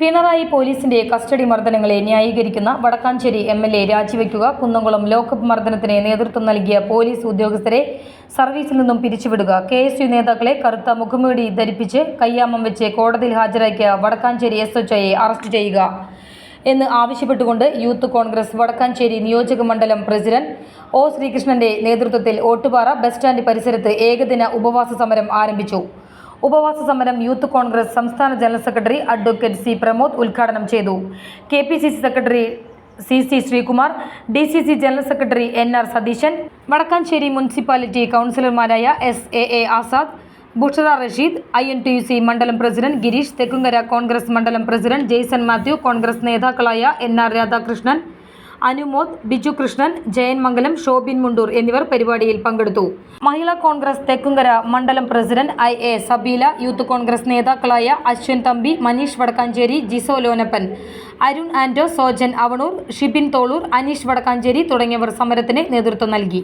പിണറായി പോലീസിന്റെ കസ്റ്റഡി മർദ്ദനങ്ങളെ ന്യായീകരിക്കുന്ന വടക്കാഞ്ചേരി എംഎൽഎ രാജിവെക്കുക, കുന്നംകുളം ലോക്കപ്പ് മർദ്ദനത്തിന് നേതൃത്വം നൽകിയ പോലീസ് ഉദ്യോഗസ്ഥരെ സർവീസിൽ നിന്നും പിരിച്ചുവിടുക, KSU നേതാക്കളെ കറുത്ത മുഖംമൂടി ധരിപ്പിച്ച് കയ്യാമം വെച്ച് കോടതിയിൽ ഹാജരാക്കിയ വടക്കാഞ്ചേരി SHOയെ അറസ്റ്റ് ചെയ്യുക എന്ന് ആവശ്യപ്പെട്ടുകൊണ്ട് യൂത്ത് കോൺഗ്രസ് വടക്കാഞ്ചേരി നിയോജക മണ്ഡലം പ്രസിഡന്റ് O. ശ്രീകൃഷ്ണന്റെ നേതൃത്വത്തിൽ ഓട്ടുപാറ ബസ് സ്റ്റാൻഡ് പരിസരത്ത് ഏകദിന ഉപവാസ സമരം ആരംഭിച്ചു. ഉപവാസ സമരം യൂത്ത് കോൺഗ്രസ് സംസ്ഥാന general secretary advocate C. Pramod ഉദ്ഘാടനം ചെയ്തു. KPCC secretary CC. Sreekumar, DCC general secretary NR. Satheesan, Vadakkanchery municipality കൗൺസിലർമാരായ SAA. ആസാദ്, ബുഷറ റഷീദ്, INTUC മണ്ഡലം പ്രസിഡന്റ് ഗിരീഷ്, തെക്കുംകര കോൺഗ്രസ് മണ്ഡലം പ്രസിഡന്റ് ജെയ്സൺ മാത്യു, കോൺഗ്രസ് നേതാക്കളായ NR. രാധാകൃഷ്ണൻ, അനുമോദ്, ബിജു കൃഷ്ണൻ, ജയൻ മംഗലം, ഷോബിൻ മുണ്ടൂർ എന്നിവർ പരിപാടിയിൽ പങ്കെടുത്തു. മഹിളാ കോൺഗ്രസ് തെക്കുംകര മണ്ഡലം president IA. Sabeela, youth Congress നേതാക്കളായ അശ്വൻ തമ്പി, മനീഷ് വടക്കാഞ്ചേരി, ജിസോ ലോനപ്പൻ, അരുൺ ആന്റോ, സോജൻ അവണൂർ, ഷിബിൻ തോളൂർ, അനീഷ് വടക്കാഞ്ചേരി തുടങ്ങിയവർ സമരത്തിന് നേതൃത്വം നൽകി.